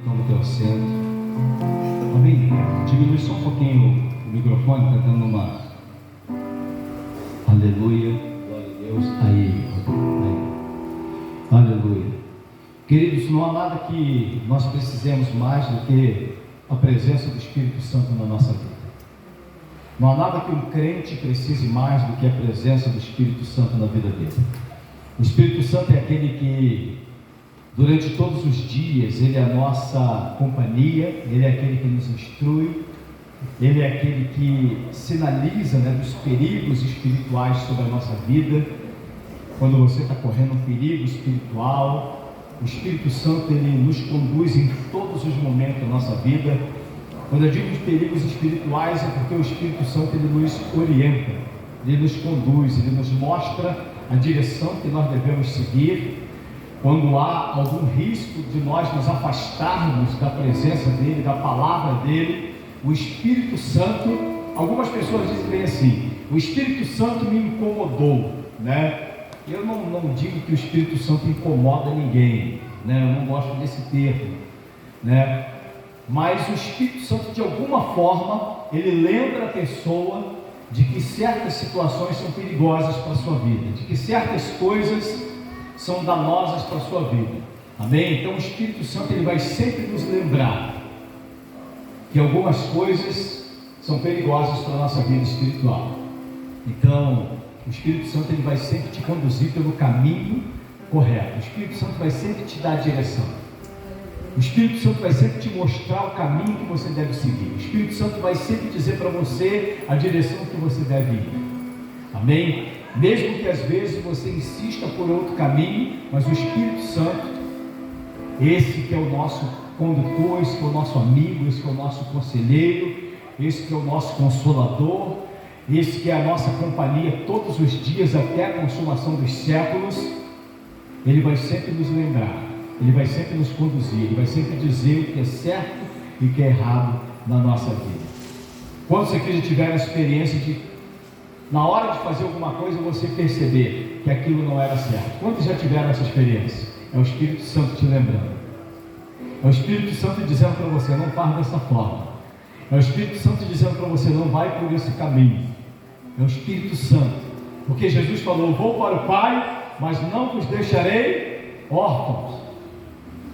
Toma o teu assento. Amém? Diminui só um pouquinho o microfone, está dando uma. Aleluia. Glória a Deus. Aí. Aleluia. Queridos, não há nada que nós precisemos mais do que a presença do Espírito Santo na nossa vida. Não há nada que um crente precise mais do que a presença do Espírito Santo na vida dele. O Espírito Santo é aquele que, durante todos os dias, ele é a nossa companhia, ele é aquele que nos instrui, ele é aquele que sinaliza, dos perigos espirituais sobre a nossa vida. Quando você está correndo um perigo espiritual, o Espírito Santo ele nos conduz em todos os momentos da nossa vida. Quando eu digo de perigos espirituais, é porque o Espírito Santo ele nos orienta, ele nos conduz, ele nos mostra a direção que nós devemos seguir. Quando há algum risco de nós nos afastarmos da presença dele, da palavra dele, o Espírito Santo, algumas pessoas dizem assim: o Espírito Santo me incomodou, Eu não digo que o Espírito Santo incomoda ninguém, Eu não gosto desse termo, Mas o Espírito Santo, de alguma forma, ele lembra a pessoa de que certas situações são perigosas para a sua vida, de que certas coisas são danosas para a sua vida. Amém? Então o Espírito Santo ele vai sempre nos lembrar que algumas coisas são perigosas para a nossa vida espiritual. Então o Espírito Santo ele vai sempre te conduzir pelo caminho correto. O Espírito Santo vai sempre te dar a direção. O Espírito Santo vai sempre te mostrar o caminho que você deve seguir. O Espírito Santo vai sempre dizer para você a direção que você deve ir. Amém? Mesmo que às vezes você insista por outro caminho, mas o Espírito Santo, esse que é o nosso condutor, esse que é o nosso amigo, esse que é o nosso conselheiro, esse que é o nosso consolador, esse que é a nossa companhia todos os dias até a consumação dos séculos, ele vai sempre nos lembrar. Ele vai sempre nos conduzir, ele vai sempre dizer o que é certo e o que é errado na nossa vida. Quando você já tiver a experiência de, na hora de fazer alguma coisa, você perceber que aquilo não era certo. Quantos já tiveram essa experiência? É o Espírito Santo te lembrando. É o Espírito Santo dizendo para você: não faz dessa forma. É o Espírito Santo dizendo para você: não vai por esse caminho. É o Espírito Santo. Porque Jesus falou: vou para o Pai, mas não vos deixarei órfãos.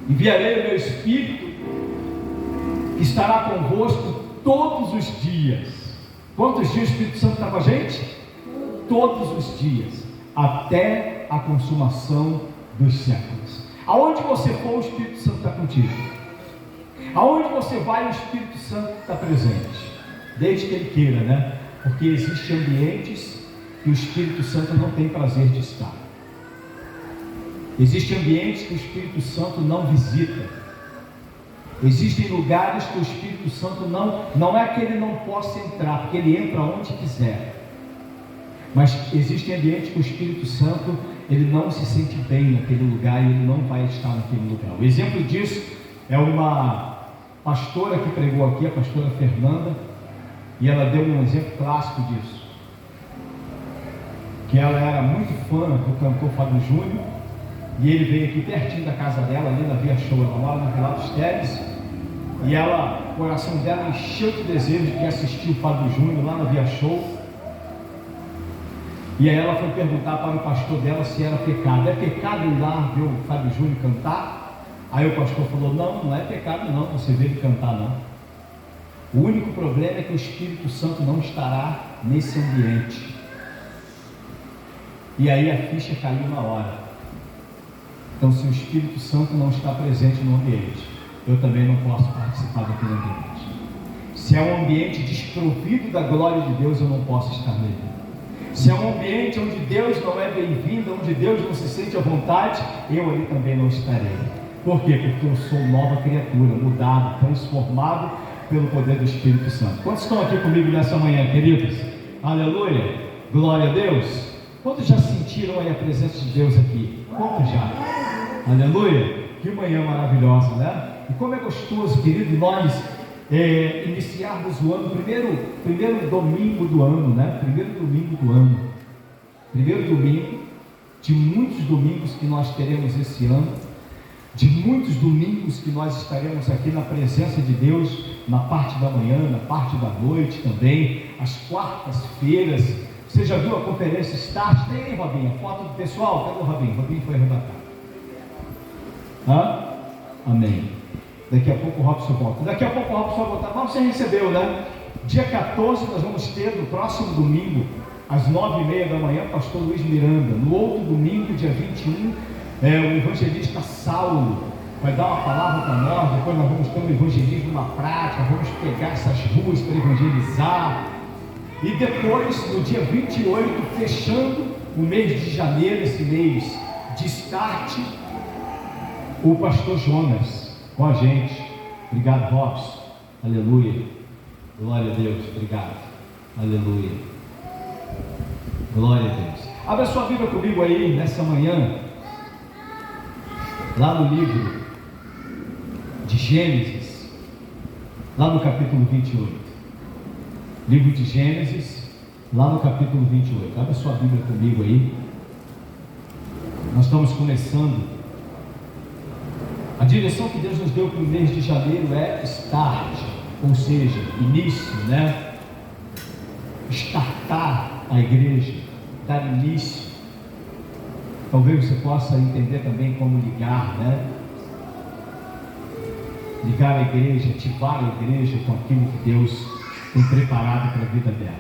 Enviarei o meu Espírito, que estará convosco todos os dias. Quantos dias o Espírito Santo está com a gente? Todos os dias, até a consumação dos séculos. Aonde você for, o Espírito Santo está contigo. Aonde você vai, o Espírito Santo está presente, desde que ele queira, Porque existem ambientes que o Espírito Santo não tem prazer de estar. Existem ambientes que o Espírito Santo não visita. Existem lugares que o Espírito Santo não é que ele não possa entrar, porque ele entra onde quiser. Mas existem ambientes que o Espírito Santo ele não se sente bem naquele lugar e ele não vai estar naquele lugar. O exemplo disso é uma pastora que pregou aqui, a pastora Fernanda, e ela deu um exemplo clássico disso. Que ela era muito fã do cantor Fábio Júnior. E ele veio aqui pertinho da casa dela, ali na Via Show, ela mora no Vila dos Teles. E ela, o coração dela encheu de desejo de assistir o Fábio Júnior lá na Via Show. E aí ela foi perguntar para o pastor dela se era pecado. É pecado ir lá ver o Fábio Júnior cantar? Aí o pastor falou: não é pecado não, você ver ele cantar não. O único problema é que o Espírito Santo não estará nesse ambiente. E aí a ficha caiu na hora. Então, se o Espírito Santo não está presente no ambiente, eu também não posso participar daquele ambiente. Se é um ambiente desprovido da glória de Deus, eu não posso estar nele. Se é um ambiente onde Deus não é bem-vindo, onde Deus não se sente à vontade, eu ali também não estarei. Por quê? Porque eu sou nova criatura, mudado, transformado pelo poder do Espírito Santo. Quantos estão aqui comigo nessa manhã, queridos? Aleluia! Glória a Deus! Quantos já sentiram aí a presença de Deus aqui? Quantos já? Aleluia! Que manhã maravilhosa, E como é gostoso, querido, nós iniciarmos o ano, primeiro domingo do ano, Primeiro domingo de muitos domingos que nós teremos esse ano. de muitos domingos que nós estaremos aqui na presença de Deus, na parte da manhã, na parte da noite também, às quartas-feiras. Você já viu a conferência Start? Tem aí, Robinho, a foto do pessoal? Cadê o Robinho? O Robinho foi arrebatado. Amém. Daqui a pouco o Robson volta. Daqui a pouco o Robson vai voltar. Mas você recebeu, né? Dia 14 nós vamos ter, no próximo domingo, às 9h30 da manhã, pastor Luiz Miranda. No outro domingo, dia 21, o evangelista Saulo vai dar uma palavra para nós. Depois nós vamos ter um evangelismo na prática, vamos pegar essas ruas para evangelizar. E depois, no dia 28, fechando o mês de janeiro, esse mês de start, o pastor Jonas com a gente. Obrigado, Robson. Aleluia. Glória a Deus. Obrigado. Aleluia. Glória a Deus. Abra sua Bíblia comigo aí nessa manhã, lá no livro de Gênesis, lá no capítulo 28. Livro de Gênesis, lá no capítulo 28. Abra sua Bíblia comigo aí. Nós estamos começando. A direção que Deus nos deu para o mês de janeiro é start, ou seja, início, né? Startar a igreja, dar início. Talvez você possa entender também como ligar, né? Ligar a igreja, ativar a igreja com aquilo que Deus tem preparado para a vida dela.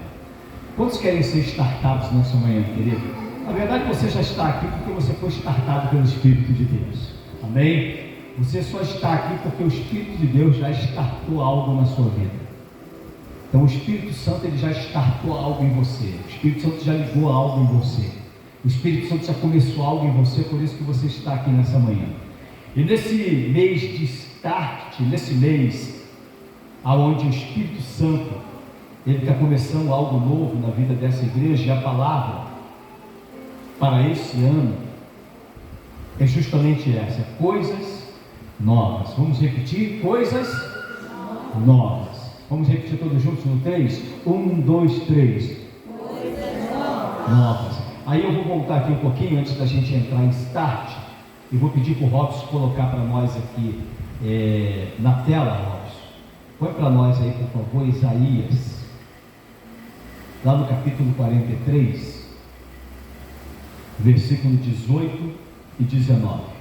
Quantos querem ser startados nessa manhã, querido? Na verdade, você já está aqui porque você foi startado pelo Espírito de Deus. Amém? Você só está aqui porque o Espírito de Deus já startou algo na sua vida. Então o Espírito Santo ele já startou algo em você. O Espírito Santo já ligou algo em você. O Espírito Santo já começou algo em você, por isso que você está aqui nessa manhã. E nesse mês de start, nesse mês aonde o Espírito Santo ele está começando algo novo na vida dessa igreja, e a palavra para esse ano é justamente essa: coisas novas. Vamos repetir? Coisas novas. Vamos repetir todos juntos no 3? 1, 2, 3. Coisas novas. Aí eu vou voltar aqui um pouquinho antes da gente entrar em start e vou pedir para o Robson colocar para nós aqui na tela, Robson. Põe para nós aí, por favor, Isaías, lá no capítulo 43, versículo 18 e 19.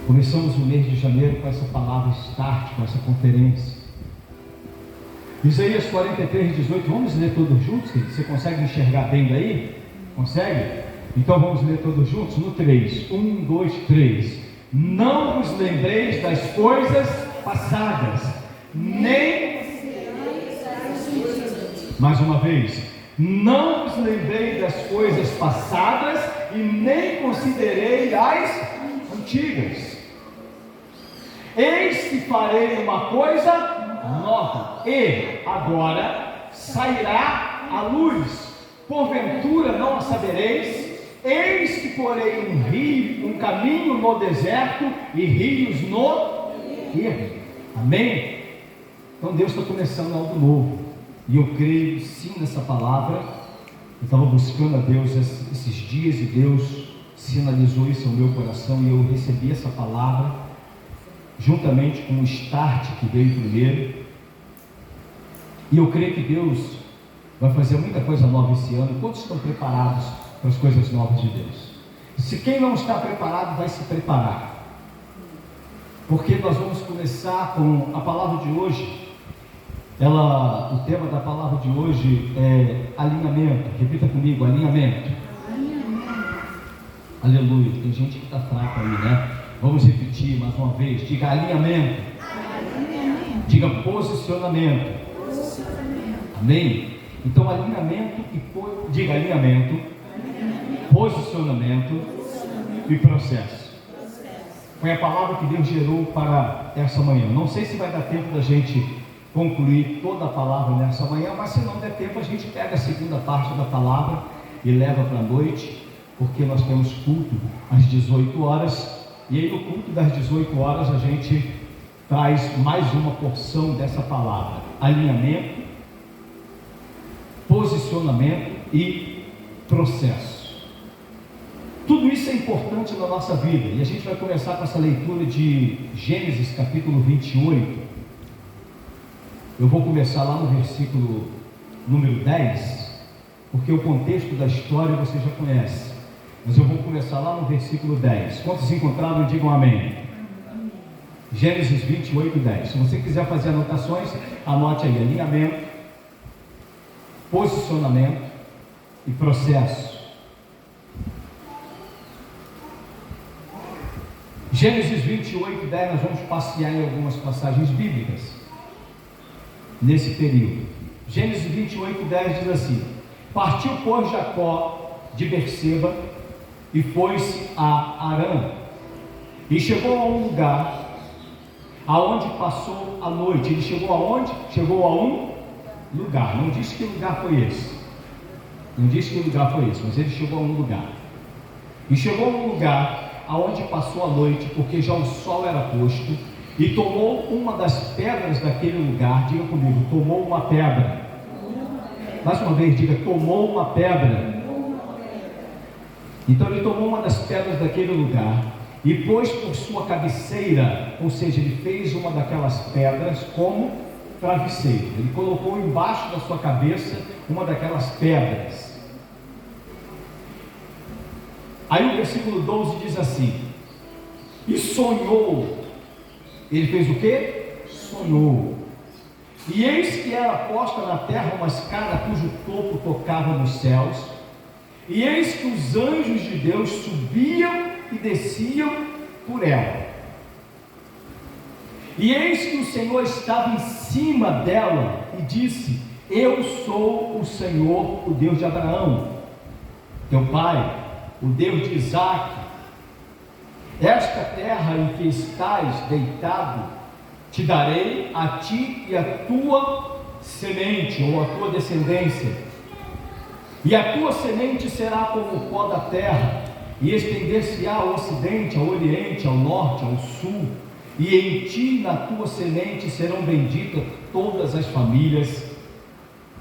Começamos o mês de janeiro com essa palavra start, com essa conferência. Isaías 43, 18, vamos ler todos juntos? Você consegue enxergar bem daí? Consegue? Então vamos ler todos juntos no 3, 1, 2, 3. Não vos lembreis das coisas passadas, nem... Mais uma vez. Não vos lembrei das coisas passadas e nem considerei as antigas. Eis que farei uma coisa nova, e agora sairá a luz, porventura não a sabereis. Eis que porei um rio, um caminho no deserto e rios no ermo. Amém? Então Deus está começando algo novo, e eu creio sim nessa palavra. Eu estava buscando a Deus esses dias, e Deus sinalizou isso ao meu coração, e eu recebi essa palavra juntamente com o start que veio primeiro. E eu creio que Deus vai fazer muita coisa nova esse ano. Quantos estão preparados para as coisas novas de Deus? Se quem não está preparado, vai se preparar, porque nós vamos começar com a palavra de hoje. O tema da palavra de hoje é alinhamento. Repita comigo: alinhamento. Aleluia. Tem gente que está fraca aí, né? Vamos repetir mais uma vez. Diga alinhamento. Diga posicionamento. Amém? Então alinhamento diga alinhamento, posicionamento e processo. Foi a palavra que Deus gerou para essa manhã. Não sei se vai dar tempo da gente concluir toda a palavra nessa manhã, mas se não der tempo, a gente pega a segunda parte da palavra e leva para a noite, porque nós temos culto às 18 horas. E aí no culto das 18 horas a gente traz mais uma porção dessa palavra: alinhamento, posicionamento e processo. Tudo isso é importante na nossa vida, e a gente vai começar com essa leitura de Gênesis capítulo 28. Eu vou começar lá no versículo número 10, porque o contexto da história você já conhece, mas eu vou começar lá no versículo 10. Quantos encontraram, digam amém. Gênesis 28, 10. Se você quiser fazer anotações, anote aí: alinhamento, posicionamento e processo. Gênesis 28, 10, nós vamos passear em algumas passagens bíblicas nesse período. Gênesis 28, 10 diz assim: partiu, pois, Jacó de Berseba e foi-se a Harã, e chegou a um lugar aonde passou a noite. Ele chegou aonde? Chegou a um lugar. Não disse que lugar foi esse. Não disse que lugar foi esse, mas ele chegou a um lugar. E chegou a um lugar aonde passou a noite, porque já o sol era posto, e tomou uma das pedras daquele lugar. Diga comigo: tomou uma pedra. Mais uma vez, diga: tomou uma pedra. Então ele tomou uma das pedras daquele lugar e pôs por sua cabeceira, ou seja, ele fez uma daquelas pedras como travesseiro. Ele colocou embaixo da sua cabeça uma daquelas pedras. Aí o versículo 12 diz assim: e sonhou. Ele fez o que? Sonhou. E eis que era posta na terra uma escada cujo topo tocava nos céus, e eis que os anjos de Deus subiam e desciam por ela. E eis que o Senhor estava em cima dela e disse: eu sou o Senhor, o Deus de Abraão, teu pai, o Deus de Isaque. Esta terra em que estás deitado, te darei a ti e a tua semente, ou a tua descendência, e a tua semente será como o pó da terra, e estender-se-á ao ocidente, ao oriente, ao norte, ao sul, e em ti, na tua semente, serão benditas todas as famílias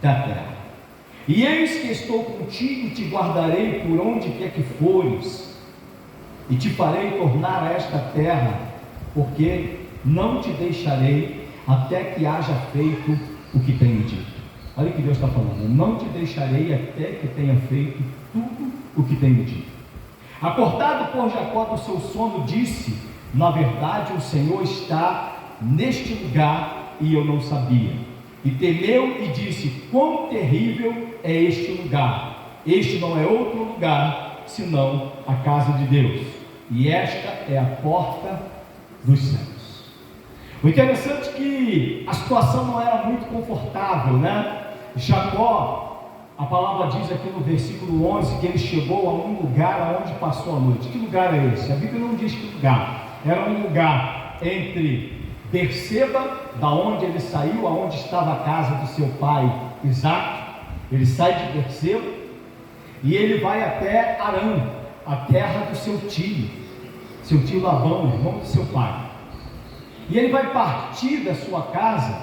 da terra. E eis que estou contigo e te guardarei por onde quer que fores, e te farei tornar a esta terra, porque não te deixarei até que haja feito o que tenho dito. Olha o que Deus está falando: eu não te deixarei até que tenha feito tudo o que tenho dito. Acordado por Jacó do seu sono, disse: na verdade o Senhor está neste lugar e eu não sabia. E temeu e disse: quão terrível é este lugar! Este não é outro lugar senão a casa de Deus, e esta é a porta dos céus. O interessante é que a situação não era muito confortável, né? Jacó, a palavra diz aqui no versículo 11 que ele chegou a um lugar onde passou a noite. Que lugar é esse? A Bíblia não diz que lugar. Era um lugar entre Berseba, da onde ele saiu, aonde estava a casa do seu pai Isaque. Ele sai de Berseba e ele vai até Harã, a terra do seu tio Labão, irmão do seu pai. E ele vai partir da sua casa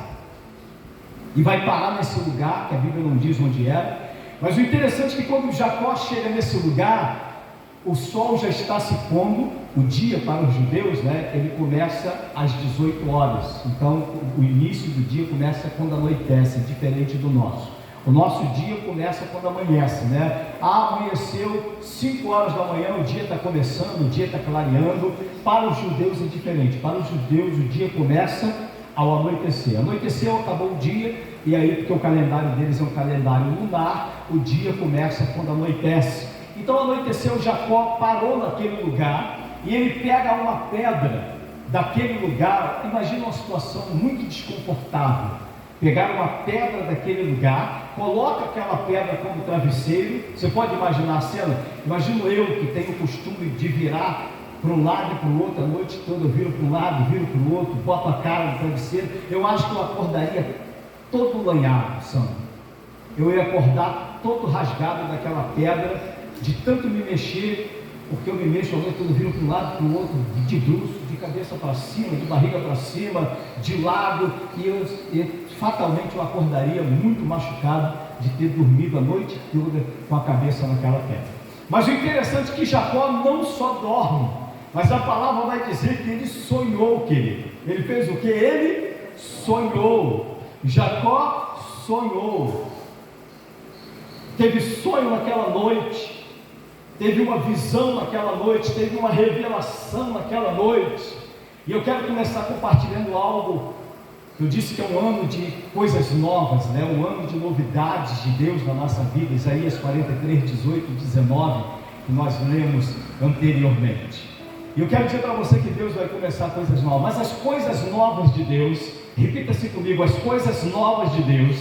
e vai parar nesse lugar, que a Bíblia não diz onde era. Mas o interessante é que quando Jacó chega nesse lugar, o sol já está se pondo. O dia para os judeus, né, ele começa às 18 horas. Então o início do dia começa quando anoitece, diferente do nosso. O nosso dia começa quando amanhece, né? Amanheceu 5 horas da manhã, o dia está começando, o dia está clareando. Para os judeus é diferente. Para os judeus o dia começa ao anoitecer. Anoiteceu, acabou o dia, e aí, porque o calendário deles é um calendário lunar, o dia começa quando anoitece. Então anoiteceu, Jacó parou naquele lugar e ele pega uma pedra daquele lugar. Imagina uma situação muito desconfortável. Pegar uma pedra daquele lugar, coloca aquela pedra como travesseiro. Você pode imaginar a cena? Imagino eu que tenho o costume de virar para um lado e para o outro, a noite toda eu viro para um lado, viro para o outro, boto a cara no travesseiro. Eu acho que eu acordaria todo lanhado, Sandro. Eu ia acordar todo rasgado daquela pedra, de tanto me mexer, porque eu me mexo a noite toda, viro para um lado, para o outro, de bruço, de cabeça para cima, de barriga para cima, de lado, e fatalmente eu acordaria muito machucado de ter dormido a noite toda com a cabeça naquela pedra. Mas o interessante é que Jacó não só dorme, mas a palavra vai dizer que ele sonhou, querido. Ele fez o que? Ele sonhou. Jacó sonhou. Teve sonho naquela noite. Teve uma visão naquela noite. Teve uma revelação naquela noite. E eu quero começar compartilhando algo. Eu disse que é um ano de coisas novas, né? Um ano de novidades de Deus na nossa vida. Isaías 43, 18 e 19, que nós lemos anteriormente. E eu quero dizer para você que Deus vai começar coisas novas. Mas as coisas novas de Deus, repita-se comigo, as coisas novas de Deus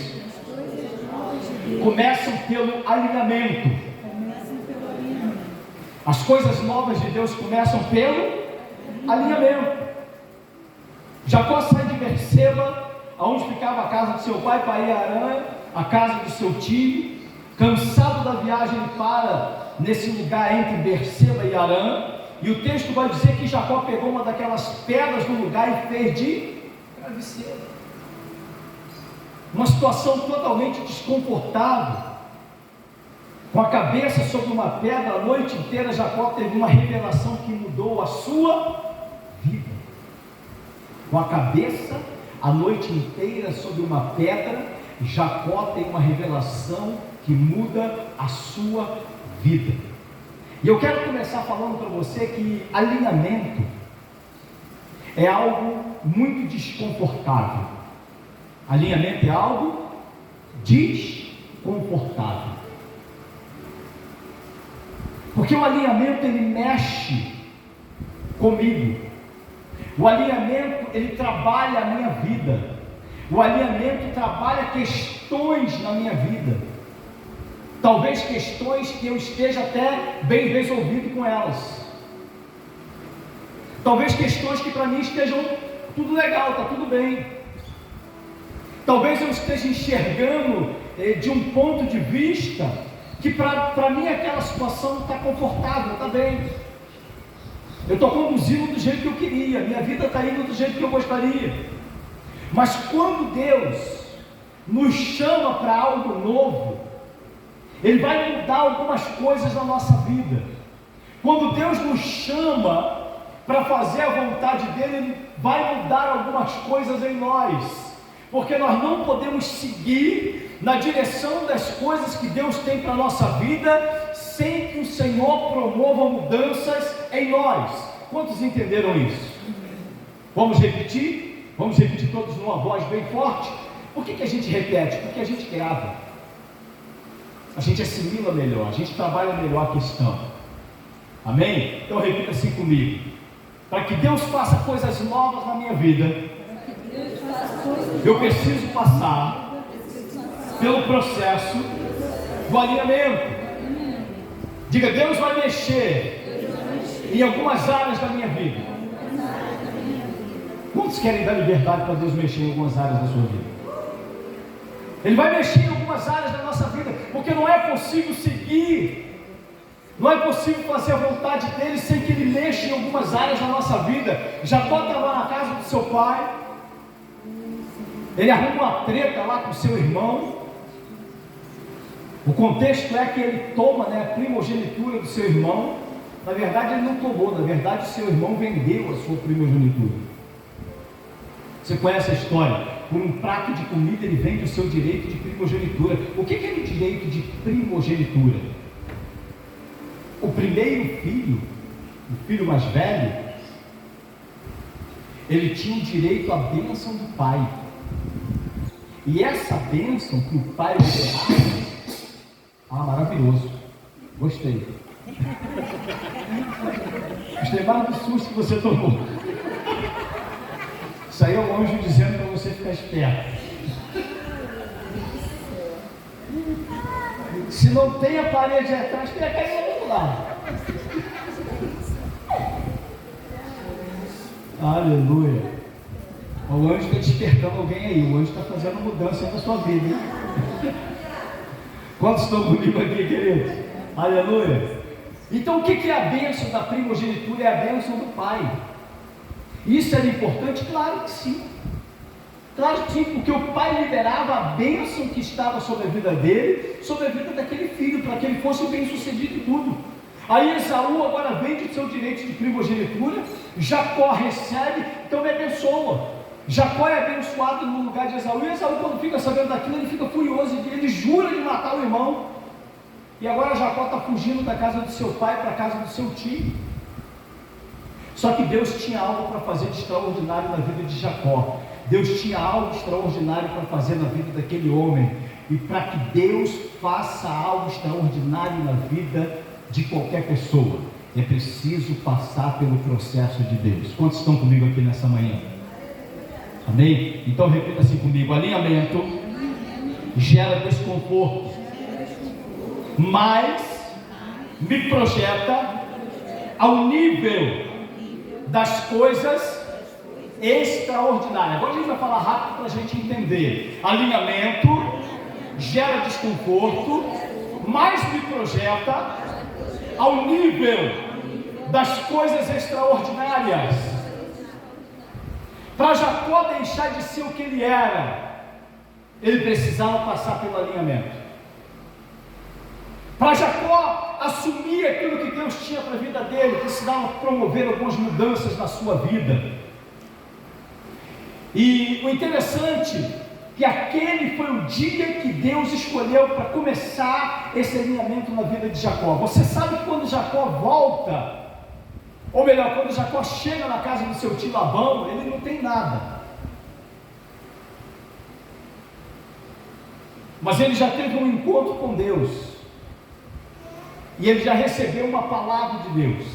começam pelo alinhamento. As coisas novas de Deus começam pelo alinhamento. Jacó sai de Berseba, onde ficava a casa do seu pai, para ir a Arã, a casa do seu tio. Cansado da viagem, ele para nesse lugar entre Berseba e Arã. E o texto vai dizer que Jacó pegou uma daquelas pedras do lugar e fez de travesseiro. Uma situação totalmente desconfortável. Com a cabeça sobre uma pedra, a noite inteira Jacó teve uma revelação que mudou a sua vida. Com a cabeça, a noite inteira sobre uma pedra, Jacó tem uma revelação que muda a sua vida. E eu quero começar falando para você que alinhamento é algo muito desconfortável. Alinhamento é algo desconfortável. Porque o alinhamento, ele mexe comigo. O alinhamento, ele trabalha a minha vida. O alinhamento trabalha questões na minha vida. Talvez questões que eu esteja até bem resolvido com elas. Talvez questões que para mim estejam tudo legal, está tudo bem. Talvez eu esteja enxergando de um ponto de vista que para mim aquela situação está confortável, está bem. Eu estou conduzindo do jeito que eu queria, minha vida está indo do jeito que eu gostaria. Mas quando Deus nos chama para algo novo, Ele vai mudar algumas coisas na nossa vida. Quando Deus nos chama para fazer a vontade dEle, Ele vai mudar algumas coisas em nós. Porque nós não podemos seguir na direção das coisas que Deus tem para a nossa vida, sem que o Senhor promova mudanças em nós. Quantos entenderam isso? Vamos repetir? Vamos repetir todos numa voz bem forte? Por que a gente repete? Porque a gente grava. A gente assimila melhor, a gente trabalha melhor a questão. Amém? Então repita assim comigo. Para que Deus faça coisas novas na minha vida, eu preciso passar pelo processo do alinhamento. Diga, Deus vai mexer em algumas áreas da minha vida. Quantos querem dar liberdade para Deus mexer em algumas áreas da sua vida? Ele vai mexer em algumas áreas da nossa vida, porque não é possível seguir, não é possível fazer a vontade dele sem que ele mexa em algumas áreas da nossa vida. Jacó estava na casa do seu pai, ele arruma uma treta lá com o seu irmão. O contexto é que ele toma, a primogenitura do seu irmão. Na verdade ele não tomou, na verdade o seu irmão vendeu a sua primogenitura. Você conhece a história? Por um prato de comida ele vende o seu direito de primogenitura. O que é o direito de primogenitura? O primeiro filho, o filho mais velho, ele tinha o direito à bênção do pai. E essa bênção que o pai liberava, maravilhoso, gostei. Gostei mais do susto que você tomou. Isso aí é o anjo dizendo para você ficar esperto. Se não tem a parede atrás, tem a cair do outro lado. Aleluia. O anjo está despertando alguém aí. O anjo está fazendo mudança na sua vida, hein? Quantos estão comigo aqui, queridos? Aleluia. Então o que é a bênção da primogenitura? É a bênção do pai. Isso era importante? Claro que sim. Claro que sim, porque o pai liberava a bênção que estava sobre a vida dele, sobre a vida daquele filho, para que ele fosse bem sucedido em tudo. Aí Esaú agora vende o seu direito de primogenitura, Jacó recebe, então ele abençoa. Jacó é abençoado no lugar de Esaú, e Esaú, quando fica sabendo daquilo, ele fica furioso, ele jura de matar o irmão. E agora Jacó está fugindo da casa do seu pai para a casa do seu tio. Só que Deus tinha algo para fazer de extraordinário na vida de Jacó. Deus tinha algo extraordinário para fazer na vida daquele homem. E para que Deus faça algo extraordinário na vida de qualquer pessoa, é preciso passar pelo processo de Deus. Quantos estão comigo aqui nessa manhã? Amém? Então repita assim comigo: alinhamento gera desconforto, mas me projeta ao nível das coisas extraordinárias. Agora a gente vai falar rápido para a gente entender. Alinhamento gera desconforto, mas me projeta ao nível das coisas extraordinárias. Para Jacó deixar de ser o que ele era, ele precisava passar pelo alinhamento. Para Jacó assumir aquilo que Deus tinha para a vida dele, precisava promover algumas mudanças na sua vida. E o interessante é que aquele foi o dia que Deus escolheu para começar esse alinhamento na vida de Jacó. Você sabe que quando Jacó volta, ou melhor, quando Jacó chega na casa do seu tio Labão, ele não tem nada, mas ele já teve um encontro com Deus, e ele já recebeu uma palavra de Deus.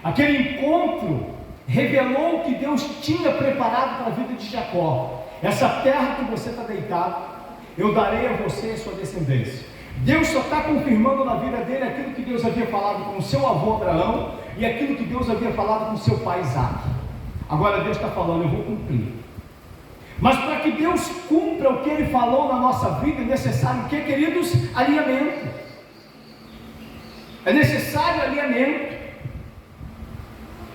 Aquele encontro revelou o que Deus tinha preparado para a vida de Jacó. Essa terra que você está deitado, eu darei a você e a sua descendência. Deus só está confirmando na vida dele aquilo que Deus havia falado com o seu avô Abraão e aquilo que Deus havia falado com o seu pai Isaac. Agora Deus está falando: eu vou cumprir. Mas para que Deus cumpra o que Ele falou na nossa vida, é necessário o que, queridos? Alinhamento. É necessário alinhamento.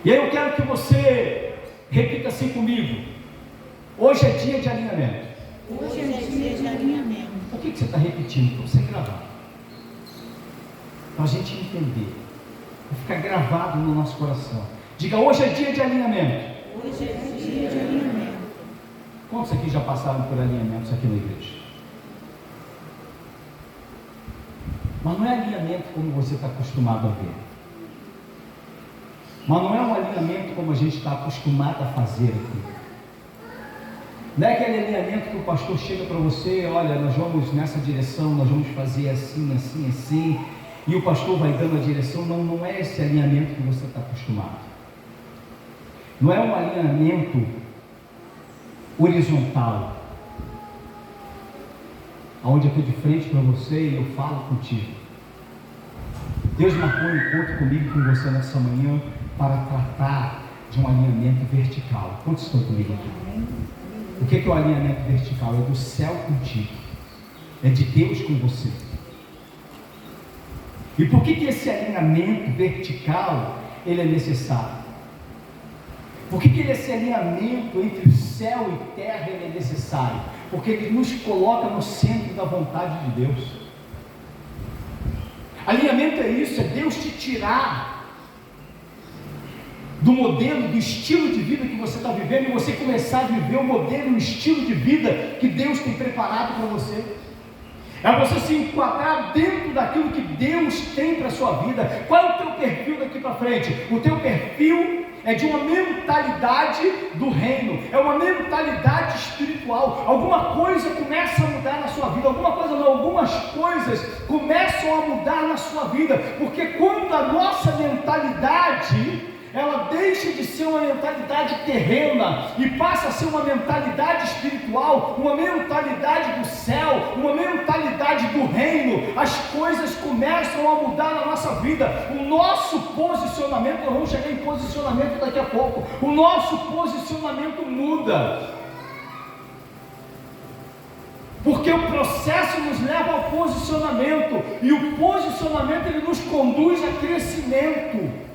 E aí eu quero que você repita assim comigo: hoje é dia de alinhamento. Hoje é dia de alinhamento. Por que você está repetindo? Para você gravar, para a gente entender, para ficar gravado no nosso coração. Diga: hoje é dia de alinhamento. Hoje é dia de alinhamento. Quantos aqui já passaram por alinhamentos aqui na igreja? Mas não é alinhamento como você está acostumado a ver. Mas não é um alinhamento como a gente está acostumado a fazer aqui. Não é aquele alinhamento que o pastor chega para você: olha, nós vamos nessa direção, nós vamos fazer assim, assim, assim, e o pastor vai dando a direção. Não, não é esse alinhamento que você está acostumado. Não é um alinhamento horizontal, aonde eu estou de frente para você e eu falo contigo. Deus marcou um encontro comigo e com você nessa manhã para tratar de um alinhamento vertical. Quantos estão comigo aqui? O que é o alinhamento vertical? É do céu contigo, é de Deus com você. E por que esse alinhamento vertical ele é necessário? Por que esse alinhamento entre o céu e terra ele é necessário? Porque ele nos coloca no centro da vontade de Deus. Alinhamento é isso, é Deus te tirar do modelo, do estilo de vida que você está vivendo e você começar a viver o modelo, o estilo de vida que Deus tem preparado para você. É você se enquadrar dentro daquilo que Deus tem para a sua vida. Qual é o teu perfil daqui para frente? O teu perfil é de uma mentalidade do reino, é uma mentalidade espiritual. Alguma coisa começa a mudar na sua vida, algumas coisas começam a mudar na sua vida, porque quando a nossa mentalidade ela deixa de ser uma mentalidade terrena e passa a ser uma mentalidade espiritual, uma mentalidade do céu, uma mentalidade do reino, as coisas começam a mudar na nossa vida. O nosso posicionamento, nós vamos chegar em posicionamento daqui a pouco, o nosso posicionamento muda, porque o processo nos leva ao posicionamento, e o posicionamento ele nos conduz a crescimento.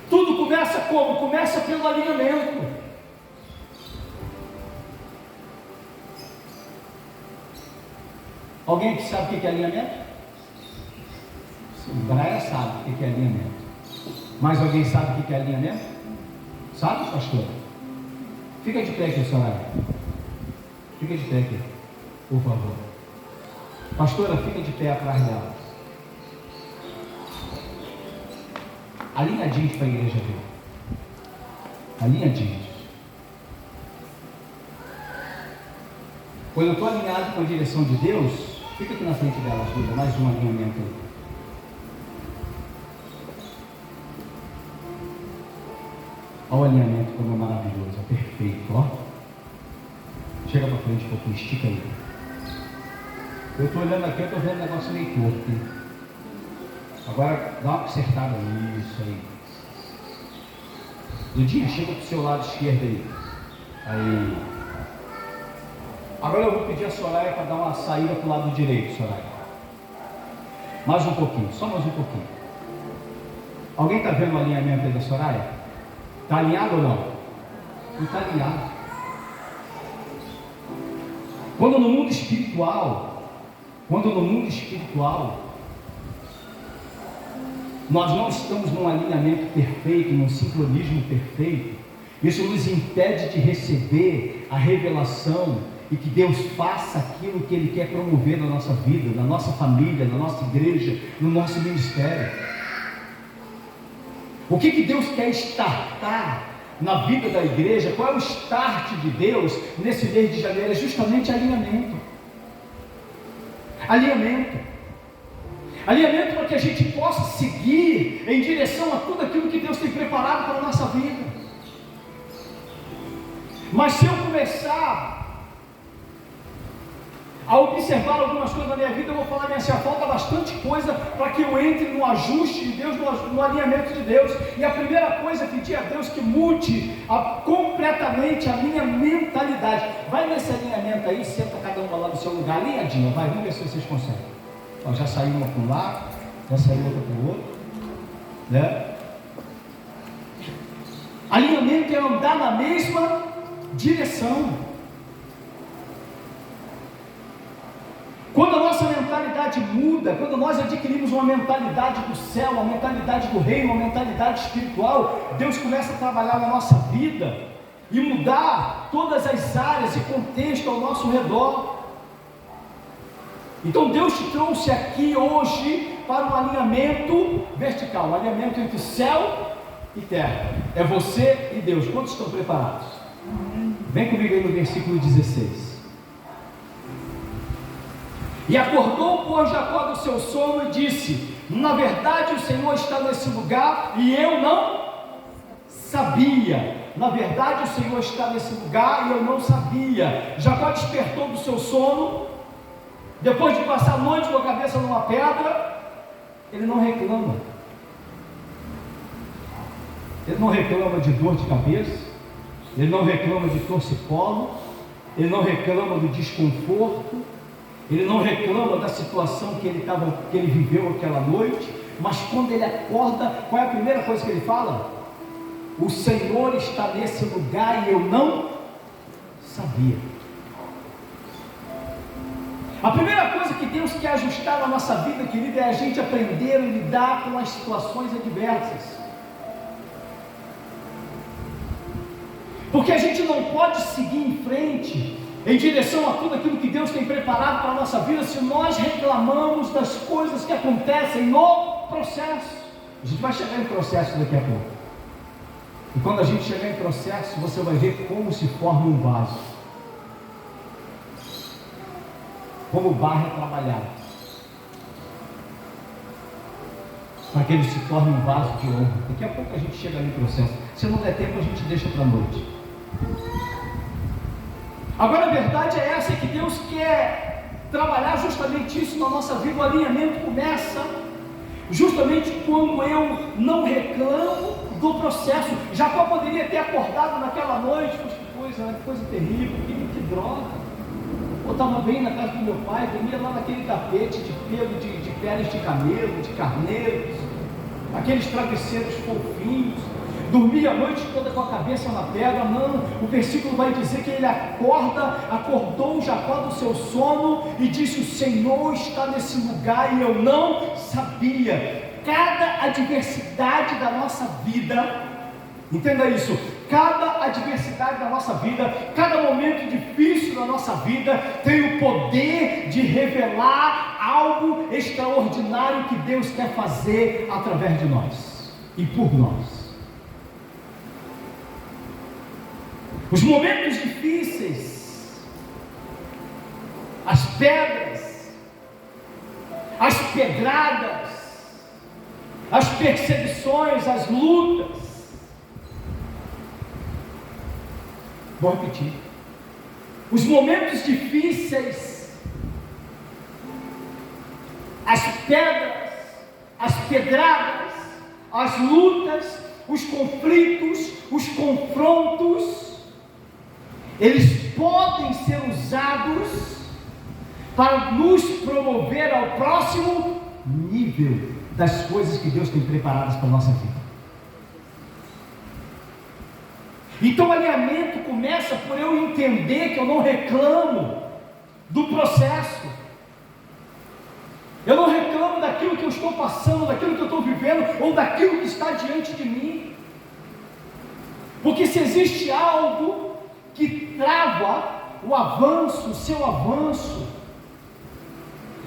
Tudo começa como? Começa pelo alinhamento. Alguém que sabe o que é alinhamento? Braia sabe o que é alinhamento. Mais alguém sabe o que é alinhamento? Sabe, pastor? Fica de pé aqui, Soraya. Fica de pé aqui, por favor. Pastora, fica de pé atrás dela. Alinhadinhos para a igreja ver. Alinhadinhos. Quando eu estou alinhado com a direção de Deus, fica aqui na frente dela, ajuda. Mais um alinhamento aí. Olha o alinhamento como é maravilhoso, é perfeito, ó. Chega para frente um pouquinho, estica aí. Eu estou olhando aqui, eu estou vendo o negócio meio torto, hein? Agora dá uma consertada nisso aí. Ludinha, chega para o seu lado esquerdo aí. Aí. Agora eu vou pedir a Soraya para dar uma saída para o lado direito, Soraya. Mais um pouquinho, só mais um pouquinho. Alguém está vendo o alinhamento aí da Soraya? Está alinhado ou não? Não está alinhado. Quando no mundo espiritual, nós não estamos num alinhamento perfeito, num sincronismo perfeito, isso nos impede de receber a revelação e que Deus faça aquilo que Ele quer promover na nossa vida, na nossa família, na nossa igreja, no nosso ministério. O que Deus quer startar na vida da igreja? Qual é o start de Deus nesse mês de janeiro? É justamente alinhamento. Alinhamento para que a gente possa seguir em direção a tudo aquilo que Deus tem preparado para a nossa vida. Mas se eu começar a observar algumas coisas da minha vida, eu vou falar assim, falta bastante coisa para que eu entre no ajuste de Deus, no alinhamento de Deus. E a primeira coisa é pedir a Deus que mude completamente a minha mentalidade. Vai nesse alinhamento aí, senta cada uma lá no seu lugar, alinhadinha, vai, vamos ver se vocês conseguem. Ó, já saiu uma para um lado, já saiu outra para o outro, né? Alinhamento é andar na mesma direção. Quando a nossa mentalidade muda, quando nós adquirimos uma mentalidade do céu, uma mentalidade do reino, uma mentalidade espiritual, Deus começa a trabalhar na nossa vida e mudar todas as áreas e contexto ao nosso redor. Então Deus te trouxe aqui hoje para um alinhamento vertical, um alinhamento entre céu e terra. É você e Deus. Quantos estão preparados? Vem comigo aí no versículo 16. E acordou, pois, Jacó do seu sono e disse: na verdade o Senhor está nesse lugar e eu não sabia. Na verdade o Senhor está nesse lugar e eu não sabia. Jacó despertou do seu sono, depois de passar a noite com a cabeça numa pedra. Ele não reclama. Ele não reclama de dor de cabeça, ele não reclama de torcicolo, ele não reclama do desconforto, ele não reclama da situação que ele viveu aquela noite. Mas quando ele acorda, qual é a primeira coisa que ele fala? O Senhor está nesse lugar e eu não sabia. A primeira coisa que Deus quer ajustar na nossa vida, querida, é a gente aprender a lidar com as situações adversas. Porque a gente não pode seguir em frente em direção a tudo aquilo que Deus tem preparado para a nossa vida se nós reclamamos das coisas que acontecem no processo. A gente vai chegar em processo daqui a pouco. E quando a gente chegar em processo, você vai ver como se forma um vaso, como o barro é trabalhado, para que ele se torne um vaso de honra. Daqui a pouco a gente chega no processo. Se não der tempo, a gente deixa para a noite. Agora a verdade é essa, que Deus quer trabalhar justamente isso na nossa vida. O alinhamento começa justamente quando eu não reclamo do processo. Jacó poderia ter acordado naquela noite, pois que coisa terrível, que droga. Eu estava bem na casa do meu pai, dormia lá naquele tapete de pelo, de peles de camelo, de carneiros, aqueles travesseiros fofinhos. Dormia a noite toda com a cabeça na pedra. Não, o versículo vai dizer que ele acordou Jacó do seu sono e disse: o Senhor está nesse lugar e eu não sabia. cada adversidade da nossa vida, entenda isso, cada adversidade da nossa vida, cada momento difícil da nossa vida, tem o poder de revelar algo extraordinário que Deus quer fazer através de nós e por nós. Os momentos difíceis, as pedras, as pedradas, as perseguições, as lutas. Vou repetir. Os momentos difíceis, as pedras, as pedradas, as lutas, os conflitos, os confrontos, eles podem ser usados para nos promover ao próximo nível das coisas que Deus tem preparadas para a nossa vida. Então o alinhamento começa por eu entender que eu não reclamo do processo, eu não reclamo daquilo que eu estou passando, daquilo que eu estou vivendo, ou daquilo que está diante de mim, porque se existe algo que trava o avanço, o seu avanço,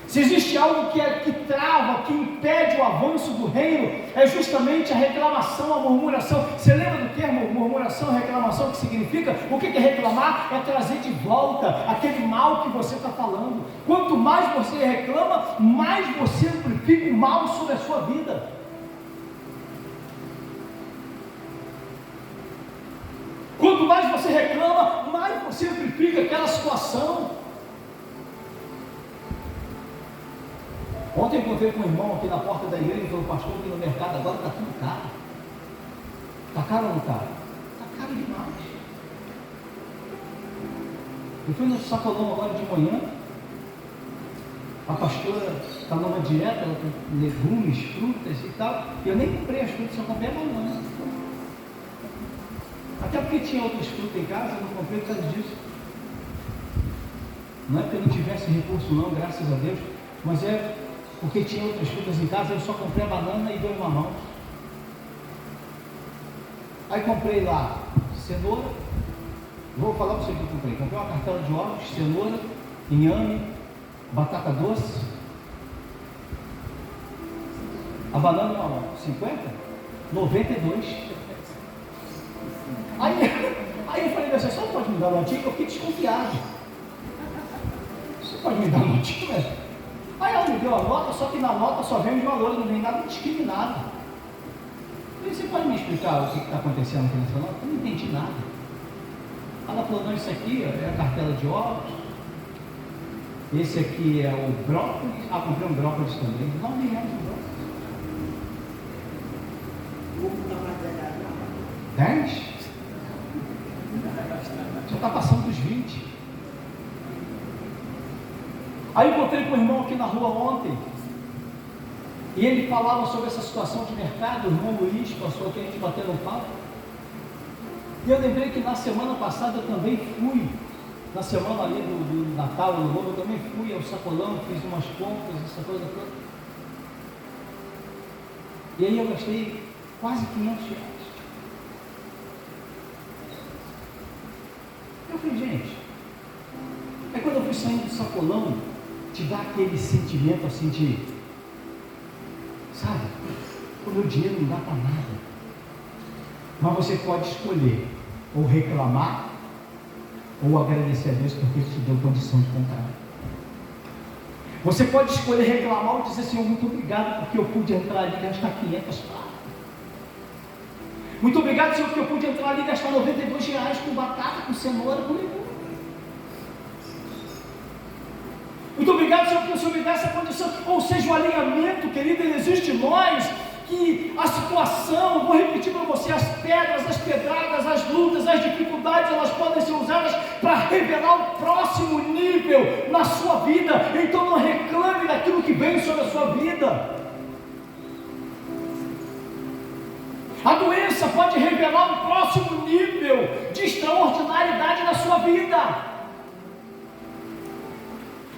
se existe algo que trava, que impede o avanço do reino, é justamente a reclamação, a murmuração. Você lembra do termo murmuração, reclamação, que significa? O que é reclamar? É trazer de volta aquele mal que você está falando. Quanto mais você reclama, mais você amplifica o mal sobre a sua vida. Quanto mais você reclama, mais você amplifica aquela situação. Ontem eu encontrei com um irmão aqui na porta da igreja e falou: pastor, aqui no mercado agora está tudo caro. Está caro ou não está? Está caro demais. Eu fui no sacolão agora de manhã. A pastora está numa dieta, ela tem legumes, frutas e tal. E eu nem comprei as frutas, só comprei a banana. Até porque tinha outras frutas em casa, eu não comprei por causa disso. Não é porque eu não tivesse recurso não, graças a Deus, mas é porque tinha outras frutas em casa, eu só comprei a banana e 2 mamãos. Aí comprei lá cenoura, vou falar para você o que eu comprei. Comprei uma cartela de ovos, cenoura, inhame, batata doce. A banana não, 50? 92. Aí eu falei, você só pode me dar uma dica? Eu fiquei desconfiado. Você pode me dar uma dica, velho? Aí ela me deu a nota, só que na nota só vem os valores, não vem nada discriminado. Eu falei, você pode me explicar o que está acontecendo aqui nessa nota? Eu não entendi nada. Ela falou, não, isso aqui é a cartela de ovos, esse aqui é o brócolis, comprei um brócolis também, R$9 o brócolis. 10? Já está passando dos 20. Aí eu encontrei com um irmão aqui na rua ontem, e ele falava sobre essa situação de mercado. O irmão Luiz passou aqui, a gente batendo um papo, e eu lembrei que na semana passada eu também fui, na semana ali do Natal, Ano Novo, eu também fui ao sacolão, fiz umas compras, essa coisa toda, e aí eu gastei quase R$500. Eu falei, gente, é quando eu fui saindo do sacolão, te dá aquele sentimento assim de, sabe, o meu dinheiro não dá para nada, mas você pode escolher ou reclamar ou agradecer a Deus porque Ele te deu condição de comprar. Você pode escolher reclamar ou dizer, Senhor, muito obrigado porque eu pude entrar ali e gastar 500 pratos. Muito obrigado, Senhor, porque eu pude entrar ali e gastar R$92 com batata, com cenoura, com legume. Muito obrigado, Senhor, porque o Senhor me dá essa condição. Ou seja, o alinhamento, querido, ele existe em nós, que a situação, vou repetir para você, as pedras, as pedradas, as lutas, as dificuldades, elas podem ser usadas para revelar o próximo nível na sua vida. Então não reclame daquilo que vem sobre a sua vida. A doença pode revelar um próximo nível de extraordinariedade na sua vida.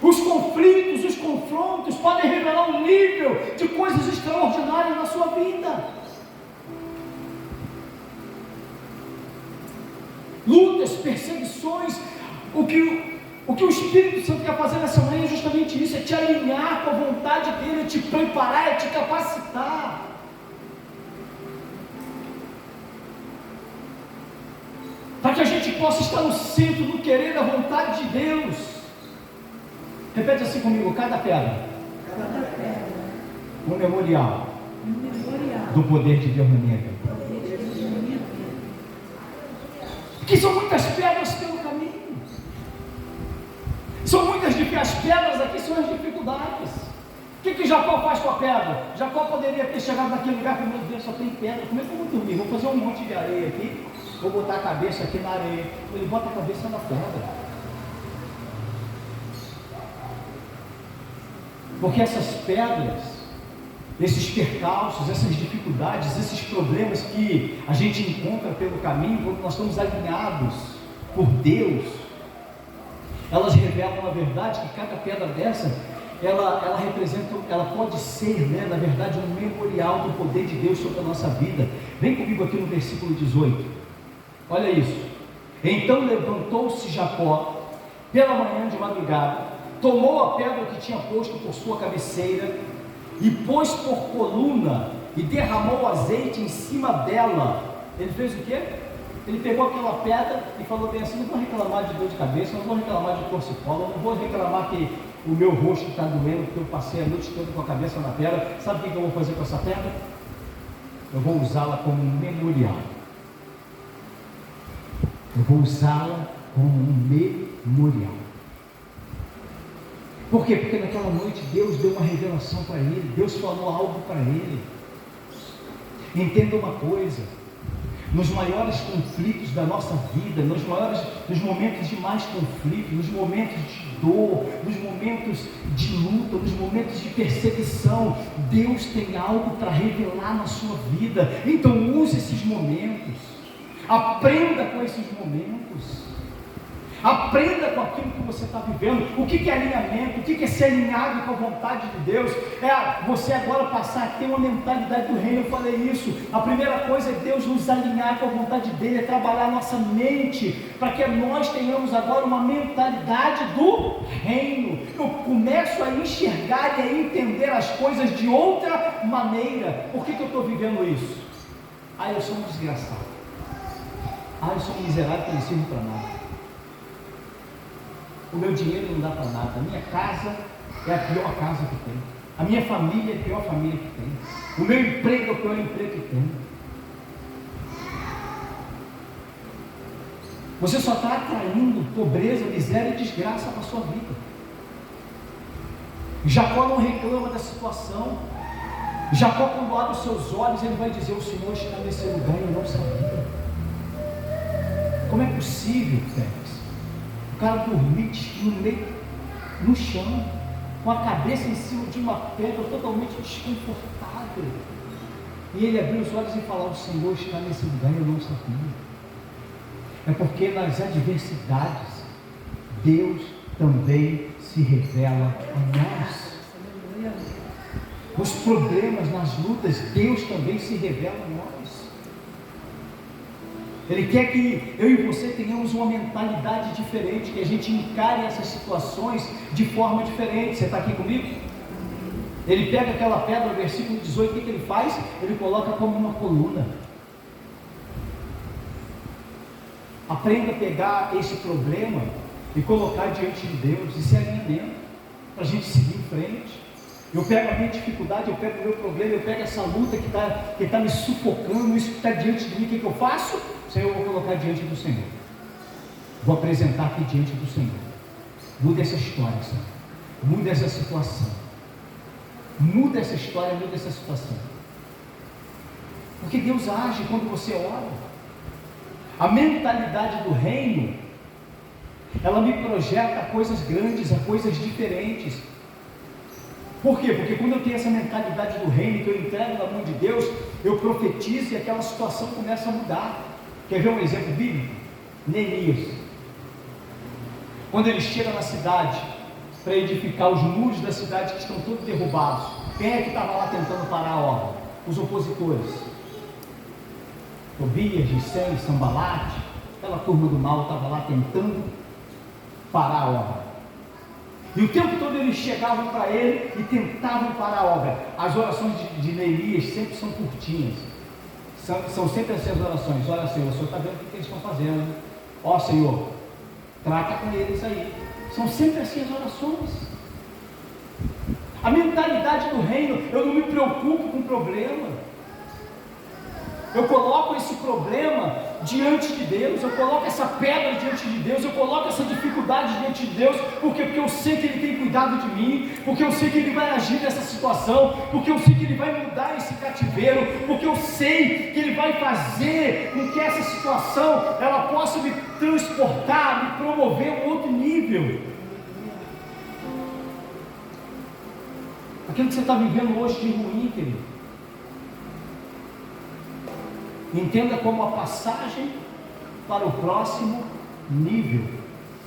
Os conflitos, os confrontos podem revelar um nível de coisas extraordinárias na sua vida. Lutas, perseguições, o que o Espírito Santo quer fazer nessa manhã é justamente isso, é te alinhar com a vontade dele, é te preparar, é te capacitar. Para que a gente possa estar no centro do querer da vontade de Deus. Repete assim comigo: cada pedra, um memorial do poder de Deus na minha vida. Porque são muitas pedras pelo caminho. São muitas as pedras aqui são as dificuldades. O que Jacó faz com a pedra? Jacó poderia ter chegado naquele lugar e falado: meu Deus, só tem pedra, como é que eu vou dormir? Vou fazer um monte de areia aqui, vou botar a cabeça aqui na areia. Ele bota a cabeça na pedra. Porque essas pedras, esses percalços, essas dificuldades, esses problemas que a gente encontra pelo caminho, quando nós estamos alinhados por Deus, elas revelam a verdade que cada pedra dessa, ela representa, ela pode ser, na verdade, um memorial do poder de Deus sobre a nossa vida. Vem comigo aqui no versículo 18, olha isso. Então levantou-se Jacó pela manhã de madrugada, tomou a pedra que tinha posto por sua cabeceira e pôs por coluna e derramou azeite em cima dela. Ele fez o quê? Ele pegou aquela pedra e falou bem assim: não vou reclamar de dor de cabeça, não vou reclamar de torcicolo, não vou reclamar que o meu rosto está doendo porque eu passei a noite toda com a cabeça na pedra. Sabe o que eu vou fazer com essa pedra? Eu vou usá-la como um memorial. Eu vou usá-la como um memorial. Por quê? Porque naquela noite Deus deu uma revelação para ele, Deus falou algo para ele. Entenda uma coisa: nos maiores conflitos da nossa vida, nos momentos de mais conflito, nos momentos de dor, nos momentos de luta, nos momentos de perseguição, Deus tem algo para revelar na sua vida. Então use esses momentos, aprenda com esses momentos. Aprenda com aquilo que você está vivendo. O que é alinhamento? O que é ser alinhado com a vontade de Deus? É você agora passar a ter uma mentalidade do reino. Eu falei isso. A primeira coisa é Deus nos alinhar com a vontade dele, é trabalhar a nossa mente, para que nós tenhamos agora uma mentalidade do reino. Eu começo a enxergar e a entender as coisas de outra maneira. Por que eu estou vivendo isso? Eu sou um desgraçado. Eu sou um miserável que não sirvo para nada. O meu dinheiro não dá para nada. A minha casa é a pior casa que tem. A minha família é a pior família que tem. O meu emprego é o pior emprego que tem. Você só está atraindo pobreza, miséria e desgraça para a sua vida. Jacó não reclama da situação. Jacó, quando abre os seus olhos, ele vai dizer: o Senhor está nesse lugar e eu não sabia. Como é possível, Félix, o cara dormir no chão, com a cabeça em cima de uma pedra, totalmente desconfortável, e ele abriu os olhos e falou: o Senhor está nesse lugar e eu não sabia? É porque nas adversidades Deus também se revela a nós. Nos problemas, nas lutas, Deus também se revela a nós. Ele quer que eu e você tenhamos uma mentalidade diferente, que a gente encare essas situações de forma diferente. Você está aqui comigo? Ele pega aquela pedra, versículo 18, o que ele faz? Ele coloca como uma coluna. Aprenda a pegar esse problema e colocar diante de Deus. Isso é alinhamento, para a gente seguir em frente. Eu pego a minha dificuldade, eu pego o meu problema, eu pego essa luta que está me sufocando, isso que está diante de mim. O que eu faço? Senhor, eu vou colocar diante do Senhor. Vou apresentar aqui diante do Senhor. Muda essa história, Senhor. Muda essa situação. Muda essa história, muda essa situação. Porque Deus age quando você ora. A mentalidade do reino, ela me projeta a coisas grandes, a coisas diferentes. Por quê? Porque quando eu tenho essa mentalidade do reino, que eu entrego na mão de Deus, eu profetizo e aquela situação começa a mudar. Quer ver um exemplo bíblico? Neemias. Quando ele chega na cidade, para edificar os muros da cidade que estão todos derrubados. Quem é que estava lá tentando parar a obra? Os opositores. Tobias, Gesem, Sambalate, aquela turma do mal estava lá tentando parar a obra. E o tempo todo eles chegavam para ele e tentavam parar a obra. As orações de Neemias sempre são curtinhas. São sempre essas orações. Olha, Senhor, o Senhor está vendo o que eles estão fazendo. Ó, Senhor, trata com eles aí. São sempre assim as orações. A mentalidade do reino, eu não me preocupo com o problema. Eu coloco esse problema diante de Deus, eu coloco essa pedra diante de Deus, eu coloco essa dificuldade diante de Deus, porque eu sei que Ele tem cuidado de mim, porque eu sei que Ele vai agir nessa situação, porque eu sei que Ele vai mudar esse cativeiro, porque eu sei que Ele vai fazer com que essa situação, ela possa me transportar, me promover a um outro nível. Aquilo que você está vivendo hoje de ruim, querido, entenda como a passagem para o próximo nível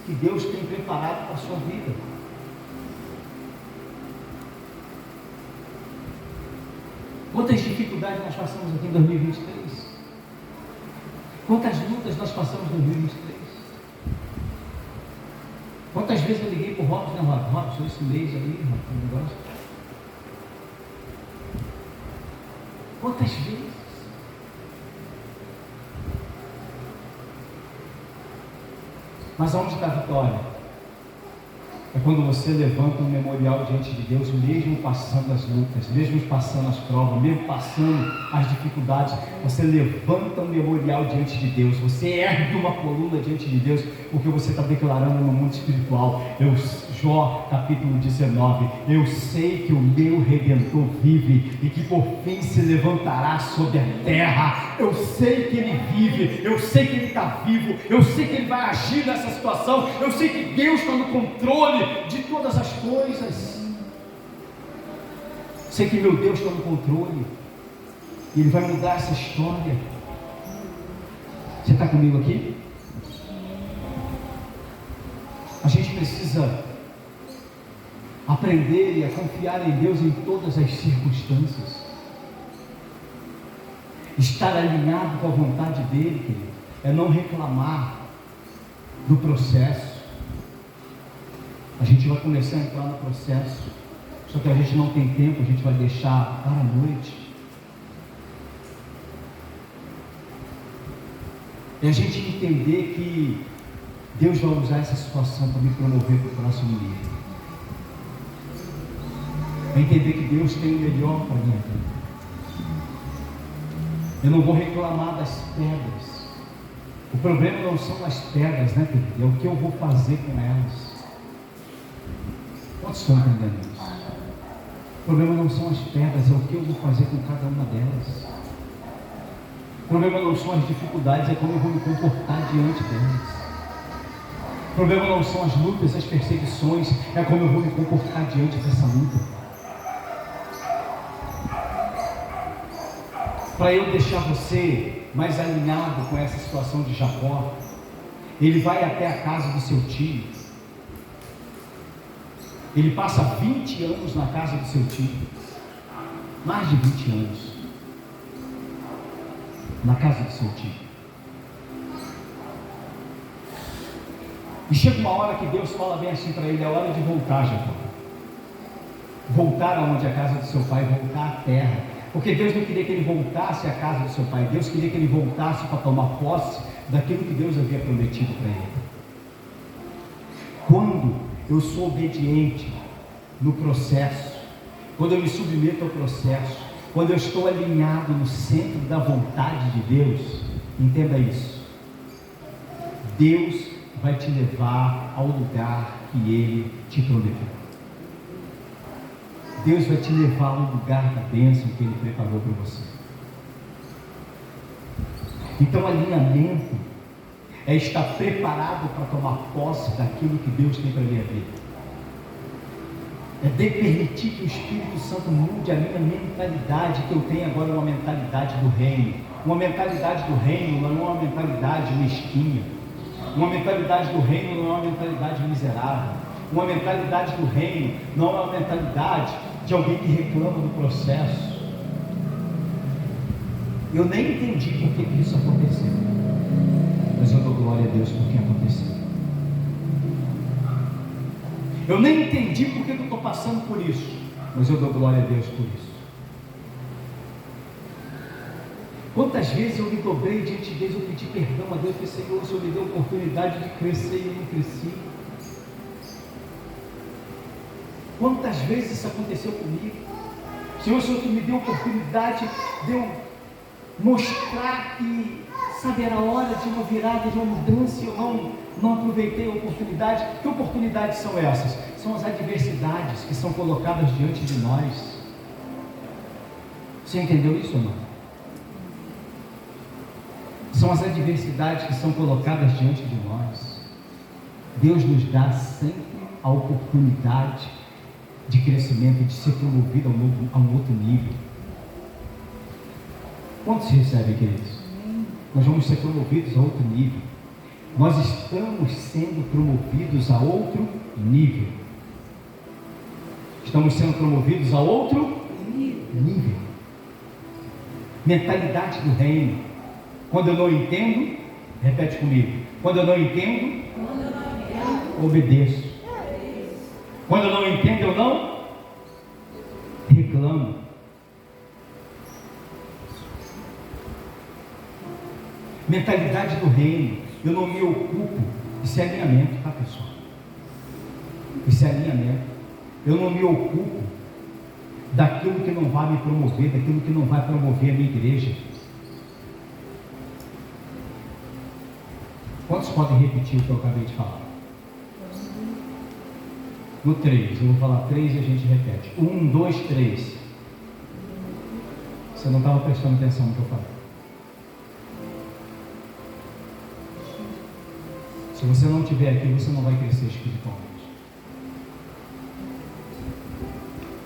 que Deus tem preparado para a sua vida. Quantas dificuldades nós passamos aqui em 2023? Quantas lutas nós passamos em 2023? Quantas vezes eu liguei para o Robson, né, Robson, esse mês aí, negócio. Quantas vezes? Mas aonde está a vitória? É quando você levanta um memorial diante de Deus, mesmo passando as lutas, mesmo passando as provas, mesmo passando as dificuldades, você levanta um memorial diante de Deus, você ergue uma coluna diante de Deus, porque você está declarando no mundo espiritual. Jó capítulo 19, eu sei que o meu Redentor vive e que por fim se levantará sobre a terra. Eu sei que Ele vive, eu sei que Ele está vivo, eu sei que Ele vai agir nessa situação, eu sei que Deus está no controle de todas as coisas. Sei que meu Deus está no controle e Ele vai mudar essa história. Você está comigo aqui? A gente precisa aprender a confiar em Deus em todas as circunstâncias. Estar alinhado com a vontade dEle, querido, é não reclamar do processo. A gente vai começar a entrar no processo, só que a gente não tem tempo, a gente vai deixar para a noite. E a gente entender que Deus vai usar essa situação para me promover para o próximo nível. É entender que Deus tem o melhor para a minha vida. Eu não vou reclamar das pedras. O problema não são as pedras, né, querido? É o que eu vou fazer com elas. Quantos estão entendendo isso? O problema não são as pedras, é o que eu vou fazer com cada uma delas. O problema não são as dificuldades, é como eu vou me comportar diante delas. O problema não são as lutas, as perseguições, é como eu vou me comportar diante dessa luta. Para eu deixar você mais alinhado com essa situação de Jacó, ele vai até a casa do seu tio. Ele passa 20 anos na casa do seu tio, mais de 20 anos na casa do seu tio. E chega uma hora que Deus fala bem assim para ele: é hora de voltar, Jacó. Voltar aonde? A casa do seu pai, voltar à terra. Porque Deus não queria que ele voltasse à casa do seu pai, Deus queria que ele voltasse para tomar posse daquilo que Deus havia prometido para ele. Quando eu sou obediente no processo, quando eu me submeto ao processo, quando eu estou alinhado no centro da vontade de Deus, entenda isso: Deus vai te levar ao lugar que Ele te prometeu. Deus vai te levar ao lugar da bênção que Ele preparou para você. Então, alinhamento é estar preparado para tomar posse daquilo que Deus tem para a minha vida. É permitir que o Espírito Santo mude a minha mentalidade, que eu tenho agora uma mentalidade do reino. Uma mentalidade do reino não é uma mentalidade mesquinha. Uma mentalidade do reino não é uma mentalidade miserável. Uma mentalidade do reino não é uma mentalidade de alguém que reclama do processo. Eu nem entendi por que isso aconteceu, mas eu dou glória a Deus por que aconteceu. Eu nem entendi por que eu estou passando por isso, mas eu dou glória a Deus por isso. Quantas vezes eu me dobrei diante de Deus, eu pedi perdão a Deus, falei, Senhor, o Senhor me deu a oportunidade de crescer e eu não cresci. Quantas vezes isso aconteceu comigo? Senhor, o Senhor me deu a oportunidade de eu mostrar que, sabe, era hora de uma virada, de uma mudança, e eu não aproveitei a oportunidade. Que oportunidades são essas? São as adversidades que são colocadas diante de nós. Você entendeu isso, irmão? São as adversidades que são colocadas diante de nós. Deus nos dá sempre a oportunidade de crescimento e de ser promovido a um outro nível. Quantos recebem, queridos? Nós vamos ser promovidos a outro nível. Nós estamos sendo promovidos a outro nível. Estamos sendo promovidos a outro nível. Mentalidade do reino. Quando eu não entendo, repete comigo. Quando eu não entendo, obedeço. Quando eu não entendo, eu não reclamo. Mentalidade do reino. Eu não me ocupo. Isso é alinhamento, tá, pessoal? Isso é alinhamento. Eu não me ocupo daquilo que não vai me promover, daquilo que não vai promover a minha igreja. Quantos podem repetir o que eu acabei de falar? No 3, eu vou falar 3 e a gente repete. 1, 2, 3. Você não estava prestando atenção no que eu falei. Se você não estiver aqui, você não vai crescer espiritualmente.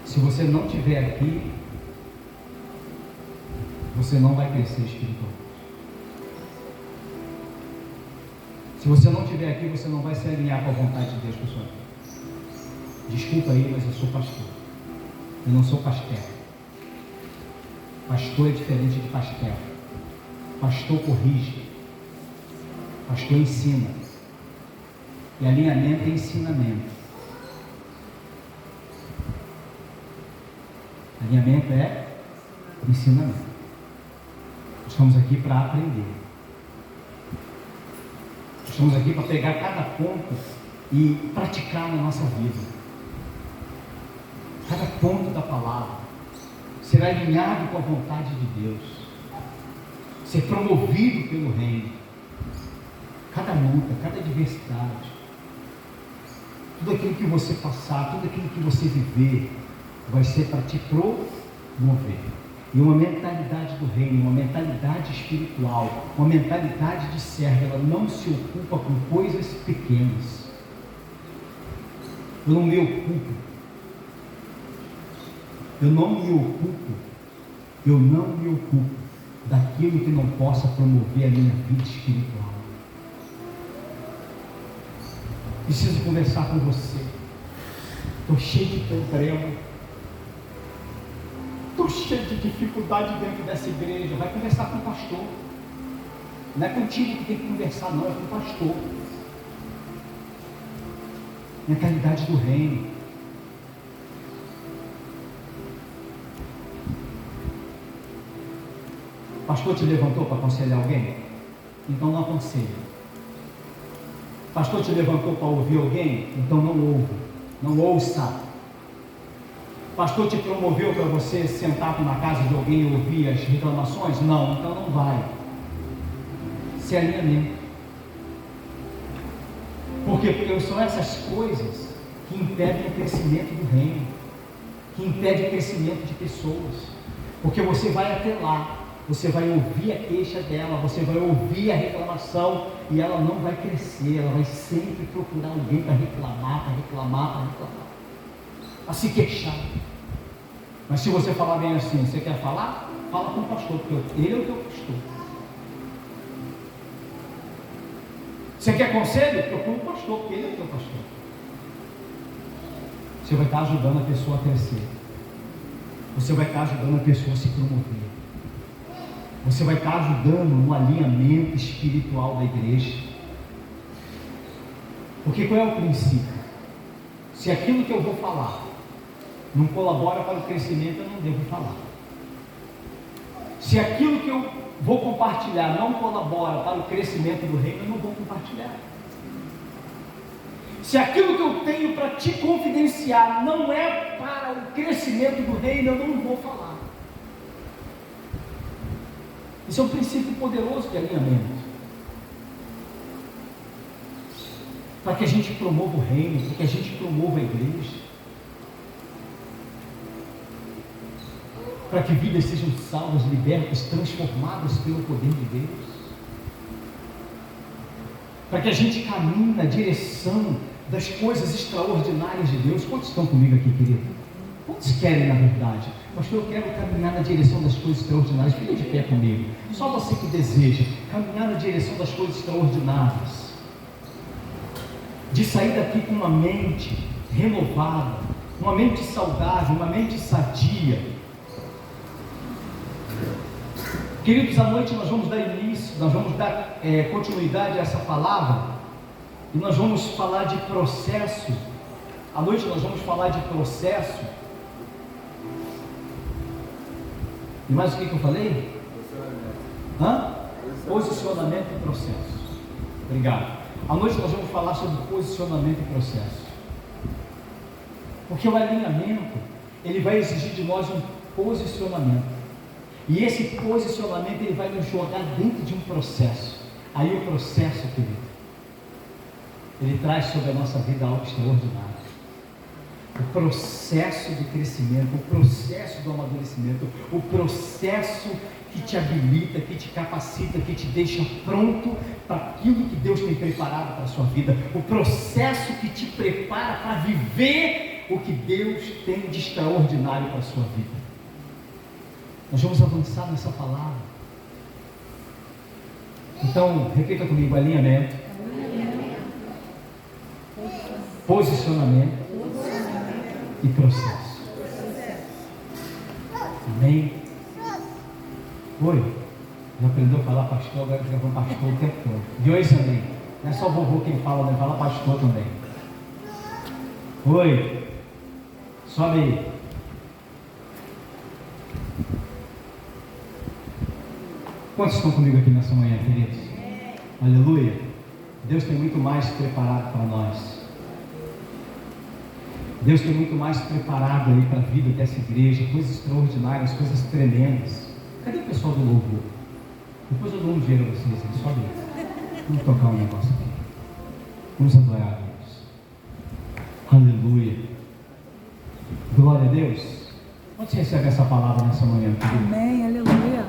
Se você não estiver aqui, você não vai crescer espiritualmente. Se você não estiver aqui, você não vai se alinhar com a vontade de Deus para a sua vida. Desculpa aí, mas eu sou pastor. Eu não sou pastel. Pastor é diferente de pastel. Pastor corrige. Pastor ensina. E alinhamento é ensinamento. Alinhamento é ensinamento. Estamos aqui para aprender. Estamos aqui para pegar cada ponto e praticar na nossa vida. Cada ponto da palavra ser alinhado com a vontade de Deus, ser promovido pelo reino. Cada luta, cada adversidade, tudo aquilo que você passar, tudo aquilo que você viver, vai ser para te promover. E uma mentalidade do reino, uma mentalidade espiritual, uma mentalidade de servo, ela não se ocupa com coisas pequenas. Eu não me ocupo daquilo que não possa promover a minha vida espiritual. Preciso conversar com você. Estou cheio de problema. Estou cheio de dificuldade dentro dessa igreja. Vai conversar com o pastor. Não é contigo que tem que conversar, não, é com o pastor. Mentalidade do reino. O pastor te levantou para aconselhar alguém? Então não aconselhe. O pastor te levantou para ouvir alguém? Então não ouve. Não ouça. O pastor te promoveu para você sentar na casa de alguém e ouvir as reclamações? Não, então não vai. Se alinhamento. Por quê? Porque são essas coisas que impedem o crescimento do reino, que impedem o crescimento de pessoas. Porque você vai até lá, você vai ouvir a queixa dela, você vai ouvir a reclamação e ela não vai crescer, ela vai sempre procurar alguém para reclamar, para se queixar. Mas se você falar bem assim, você quer falar? Fala com o pastor, porque ele é o teu pastor. Você quer conselho? Procura o pastor, porque ele é o teu pastor. Você vai estar ajudando a pessoa a crescer. Você vai estar ajudando a pessoa a se promover. Você vai estar ajudando no alinhamento espiritual da igreja. Porque qual é o princípio? Se aquilo que eu vou falar não colabora para o crescimento, eu não devo falar. Se aquilo que eu vou compartilhar não colabora para o crescimento do reino, eu não vou compartilhar. Se aquilo que eu tenho para te confidenciar não é para o crescimento do reino, eu não vou falar. Esse é um princípio poderoso de alinhamento. Para que a gente promova o reino, para que a gente promova a igreja. Para que vidas sejam salvas, libertas, transformadas pelo poder de Deus. Para que a gente caminhe na direção das coisas extraordinárias de Deus. Quantos estão comigo aqui, querido? Quantos querem, na verdade? Pastor, eu quero caminhar na direção das coisas extraordinárias. Fique de pé comigo. Só você que deseja caminhar na direção das coisas extraordinárias. De sair daqui com uma mente renovada, uma mente saudável, uma mente sadia. Queridos, à noite nós vamos dar início, nós vamos dar continuidade a essa palavra. E nós vamos falar de processo. À noite nós vamos falar de processo. E mais o que eu falei? Posicionamento e processo. Obrigado. À noite nós vamos falar sobre posicionamento e processo. Porque o alinhamento, ele vai exigir de nós um posicionamento. E esse posicionamento, ele vai nos jogar dentro de um processo. Aí o processo, querido, ele traz sobre a nossa vida algo extraordinário. O processo do crescimento, o processo do amadurecimento, o processo que te habilita, que te capacita, que te deixa pronto para aquilo que Deus tem preparado para a sua vida. O processo que te prepara para viver o que Deus tem de extraordinário para a sua vida. Nós vamos avançar nessa palavra. Então, repita comigo: alinhamento, posicionamento e processo. Amém? Oi? Já aprendeu a falar pastor? Agora já vou pastor o tempo todo. De hoje também. Não é só vovô quem fala, não. Fala pastor também. Oi? Sobe aí. Quantos estão comigo aqui nessa manhã, queridos? Aleluia. Deus tem muito mais preparado para nós. Deus tem muito mais preparado aí para a vida dessa igreja. Coisas extraordinárias, coisas tremendas. Cadê o pessoal do louvor? Depois eu dou um dinheiro a vocês. Sobe aí. Vamos tocar um negócio aqui. Vamos adorar a Deus. Aleluia. Glória a Deus. Onde você recebe essa palavra nessa manhã, querido? Amém, aleluia.